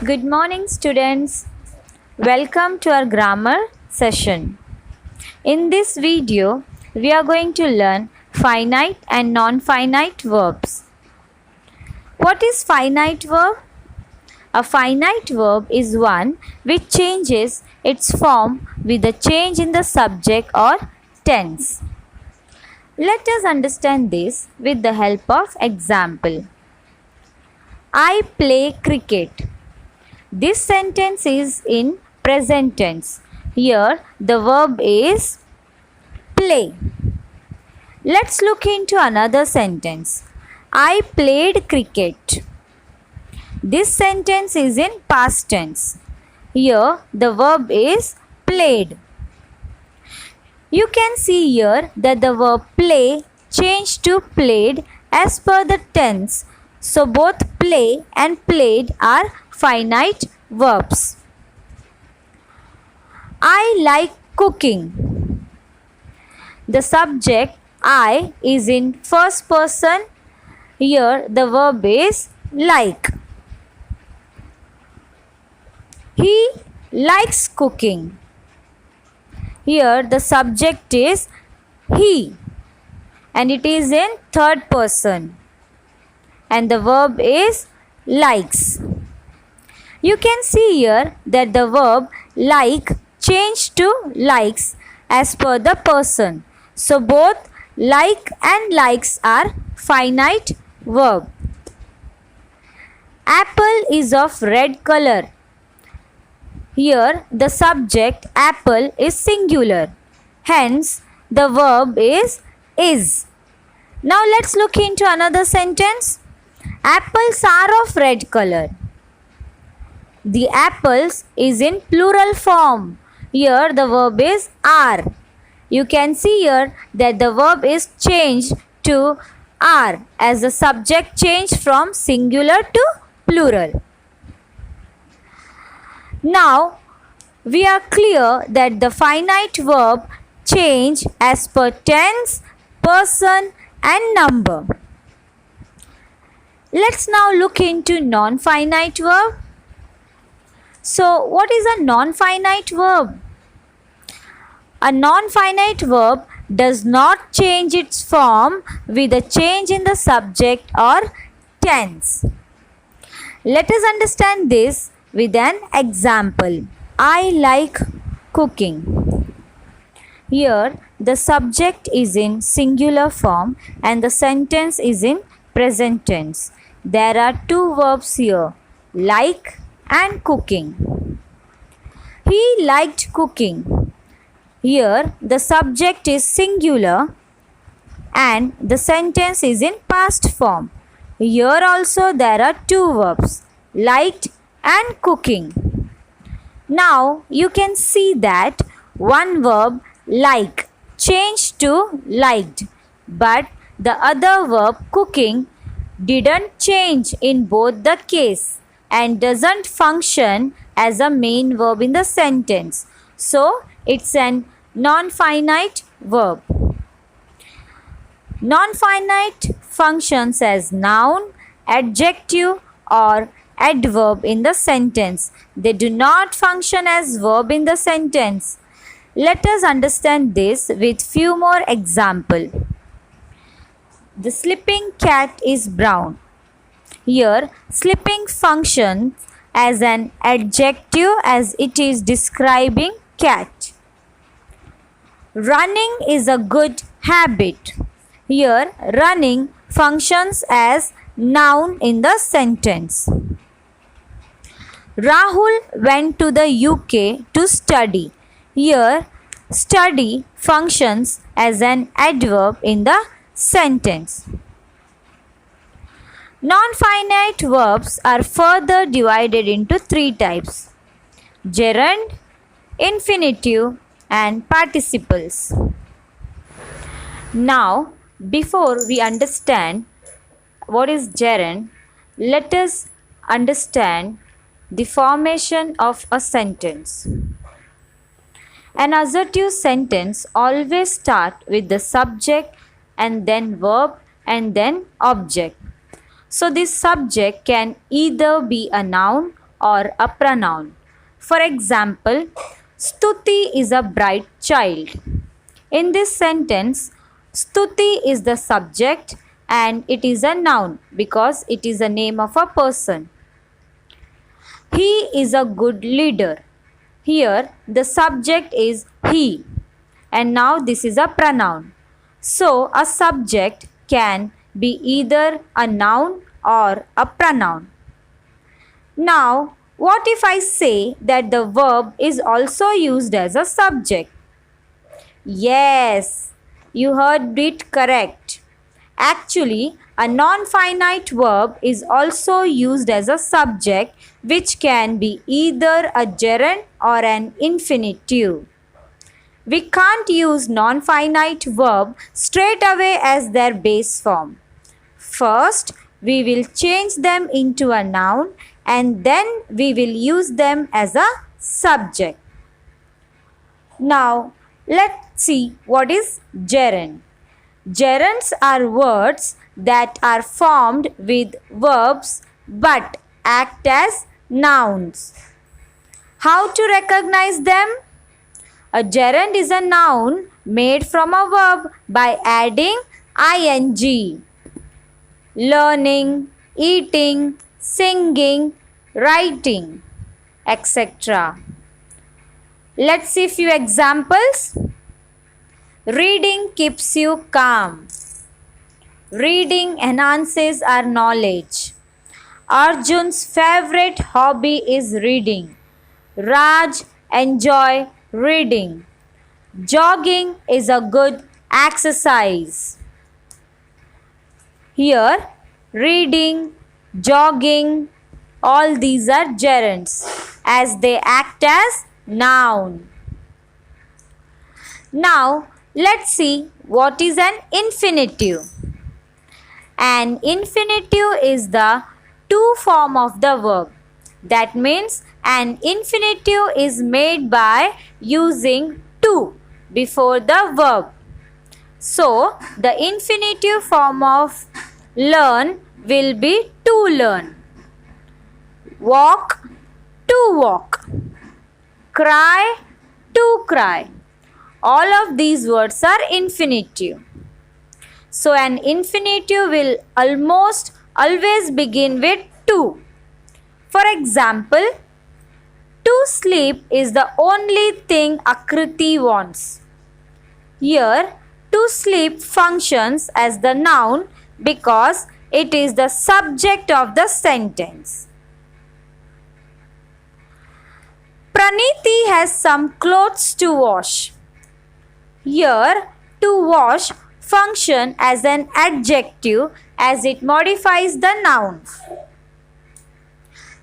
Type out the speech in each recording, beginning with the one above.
Good morning, students. Welcome to our grammar session. In this video, we are going to learn finite and non-finite verbs. What is finite verb? A finite verb is one which changes its form with a change in the subject or tense. Let us understand this with the help of example. I play cricket. This sentence is in present tense. Here the verb is play. Let's look into another sentence. I played cricket. This sentence is in past tense. Here the verb is played. You can see here that the verb play changed to played as per the tense. So both play and played are finite verbs. I like cooking. The subject I is in first person. Here the verb is like. He likes cooking. Here the subject is he and it is in third person and the verb is likes. You can see here that the verb like changed to likes as per the person. So both like and likes are finite verb. Apple is of red color. Here the subject apple is singular. Hence the verb is. Now let's look into another sentence. Apples are of red color. The apples is in plural form. Here the verb is are. You can see here that the verb is changed to are as the subject changed from singular to plural. Now we are clear that the finite verb change as per tense, person and number. Let's now look into non-finite verb. So what is a non-finite verb? A non-finite verb does not change its form with a change in the subject or tense. Let us understand this with an example. I like cooking. Here the subject is in singular form and the sentence is in present tense. There are two verbs here, like and cooking. He liked cooking. Here the subject is singular and the sentence is in past form. Here also there are two verbs, liked and cooking. Now you can see that one verb like changed to liked, but the other verb cooking didn't change in both the case and doesn't function as a main verb in the sentence. So it's an non-finite verb. Non-finite functions as noun, adjective or adverb in the sentence. They do not function as verb in the sentence. Let us understand this with few more examples. The sleeping cat is brown. Here sleeping functions as an adjective as it is describing cat. Running is a good habit. Here running functions as noun in the sentence. Rahul went to the UK to study. Here study functions as an adverb in the sentence. Non-finite verbs are further divided into three types: gerund, infinitive and participles. Now before we understand what is gerund, let us understand the formation of a sentence. An assertive sentence always starts with the subject and then verb and then object. So this subject can either be a noun or a pronoun. For example, Stuti is a bright child. In this sentence, Stuti is the subject and it is a noun because it is a name of a person. He is a good leader. Here the subject is he and now this is a pronoun. So a subject can be either a noun or a pronoun. Now what if I say that the verb is also used as a subject? Yes, you heard it correct. Actually, a non-finite verb is also used as a subject which can be either a gerund or an infinitive. We can't use non-finite verb straight away as their base form. First, we will change them into a noun and then we will use them as a subject. Now, let's see what is gerund. Gerunds are words that are formed with verbs but act as nouns. How to recognize them? A gerund is a noun made from a verb by adding ing. Learning, eating, singing, writing, etc. Let's see few examples. Reading keeps you calm. Reading enhances our knowledge. Arjun's favorite hobby is reading. Raj enjoy reading. Jogging is a good exercise. Here, reading, jogging, all these are gerunds as they act as noun. Now, let's see what is an infinitive. An infinitive is the to form of the verb. That means an infinitive is made by using to before the verb. So, the infinitive form of learn will be to learn. Walk, to walk. Cry, to cry. All of these words are infinitive. So an infinitive will almost always begin with to. For example, to sleep is the only thing Akriti wants. Here, to sleep functions as the noun because it is the subject of the sentence. Praniti has some clothes to wash. Here, to wash function as an adjective as it modifies the noun.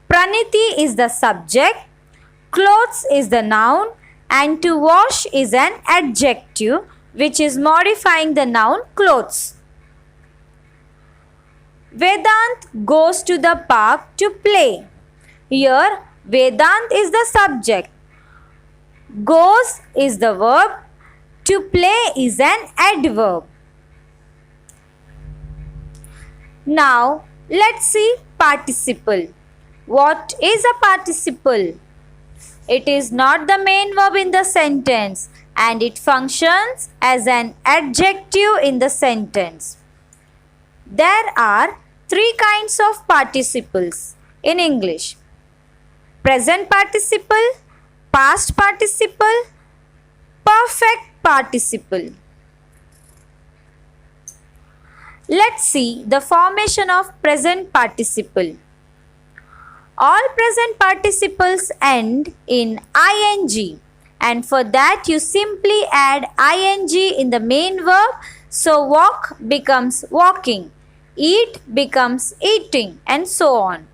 Praniti is the subject, clothes is the noun and to wash is an adjective which is modifying the noun clothes. Vedant goes to the park to play. Here, Vedant is the subject. Goes is the verb. To play is an adverb. Now, let's see participle. What is a participle? It is not the main verb in the sentence and it functions as an adjective in the sentence. There are three kinds of participles in English. Present participle, past participle, perfect participle. Let's see the formation of present participle. All present participles end in ing and for that you simply add ing in the main verb. So walk becomes walking, eat becomes eating and so on.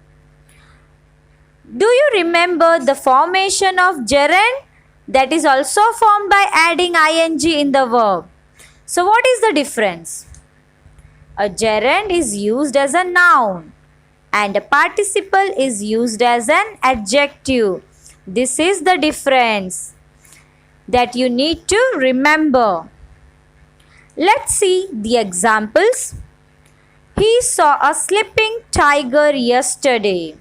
Do you remember the formation of gerund? That is also formed by adding ing in the verb. So what is the difference? A gerund is used as a noun and a participle is used as an adjective. This is the difference that you need to remember. Let's see the examples. He saw a sleeping tiger yesterday.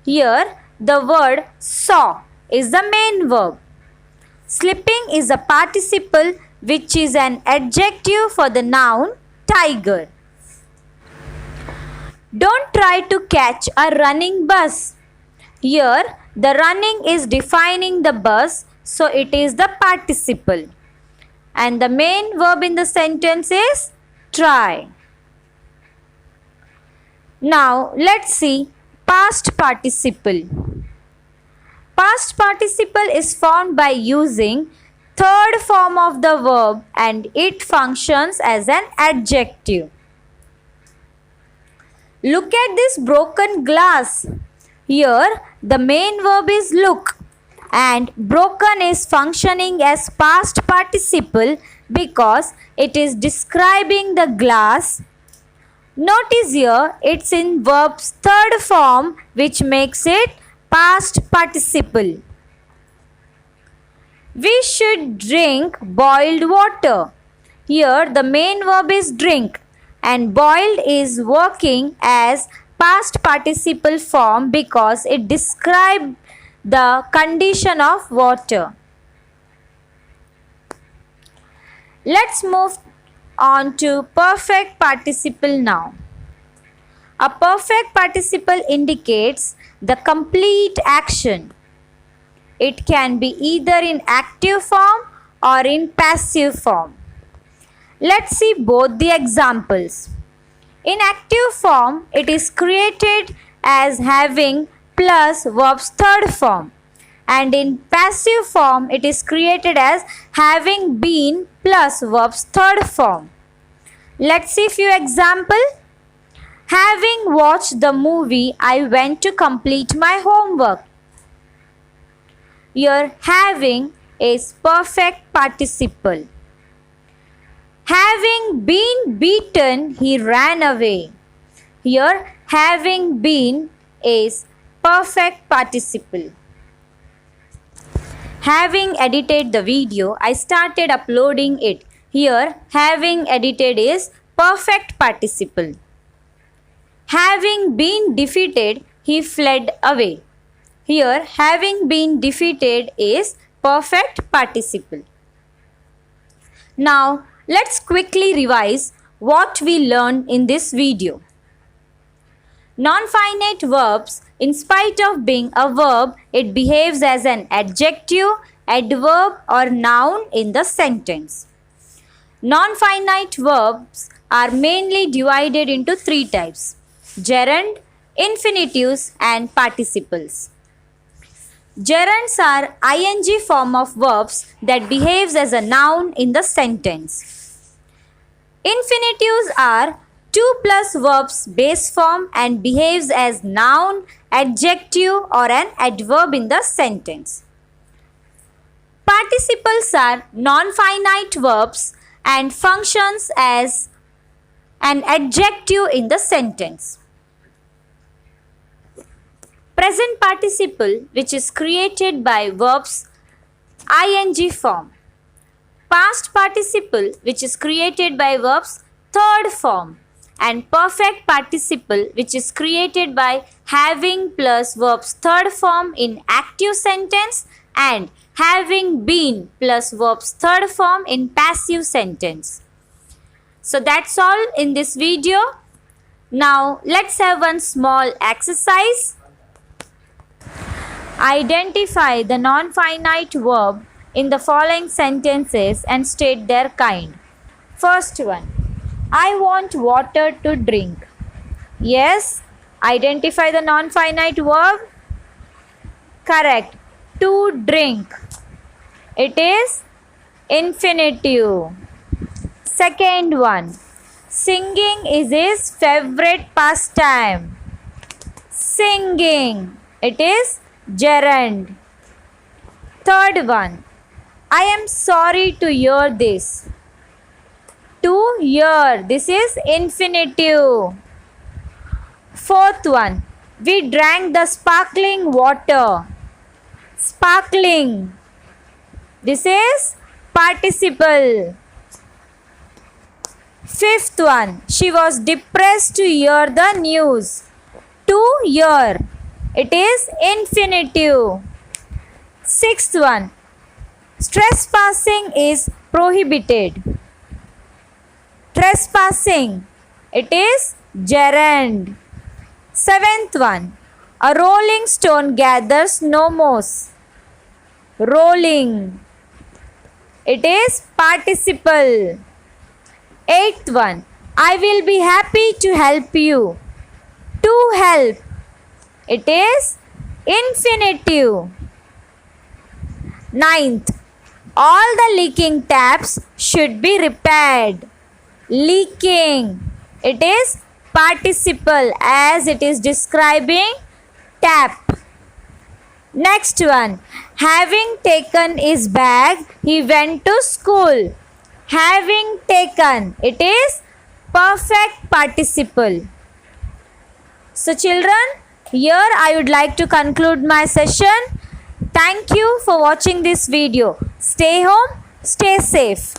Here, the word saw is the main verb. Slipping is a participle which is an adjective for the noun tiger. Don't try to catch a running bus. Here, the running is defining the bus, so it is the participle. And the main verb in the sentence is try. Now, let's see past participle. Past participle is formed by using third form of the verb and it functions as an adjective. Look at this broken glass. Here, the main verb is look and broken is functioning as past participle because it is describing the glass. Notice here, it's in verb's third form which makes it past participle. We should drink boiled water. Here, the main verb is drink and boiled is working as past participle form because it describes the condition of water. Let's move on to perfect participle now. A perfect participle indicates the complete action. It can be either in active form or in passive form. Let's see both the examples. In active form, it is created as having plus verb's third form. And in passive form, it is created as having been plus verb's third form. Let's see few examples. Having watched the movie, I went to complete my homework. Here, having is perfect participle. Having been beaten, he ran away. Here, having been is perfect participle. Having edited the video, I started uploading it. Here, having edited is perfect participle. Having been defeated, he fled away. Here, having been defeated is perfect participle. Now, let's quickly revise what we learned in this video. Non-finite verbs, in spite of being a verb, it behaves as an adjective, adverb or noun in the sentence. Non-finite verbs are mainly divided into three types: gerund, infinitives and participles. Gerunds are ing form of verbs that behaves as a noun in the sentence. Infinitives are 2 plus verbs base form and behaves as noun, adjective or an adverb in the sentence. Participles are non-finite verbs and functions as an adjective in the sentence. Present participle, which is created by verbs ing form. Past participle, which is created by verbs third form. And perfect participle, which is created by having plus verbs third form in active sentence and having been plus verbs third form in passive sentence. So that's all in this video. Now let's have one small exercise. Identify the non-finite verb in the following sentences and state their kind. First one, I want water to drink. Yes, identify the non-finite verb. Correct. To drink. It is infinitive. Second one, singing is his favorite pastime. Singing. It is gerund. Third one, I am sorry to hear this. To hear. This is infinitive. Fourth one, we drank the sparkling water. Sparkling. This is participle. Fifth one, she was depressed to hear the news. To hear. It is infinitive. Sixth one. Trespassing is prohibited. Trespassing. It is gerund. Seventh one. A rolling stone gathers no moss. Rolling. It is participle. Eighth one. I will be happy to help you. To help. It is infinitive. Ninth. All the leaking taps should be repaired. Leaking. It is participle as it is describing tap. Next one. Having taken his bag, he went to school. Having taken. It is perfect participle. So children, here I would like to conclude my session. Thank you for watching this video. Stay home, stay safe.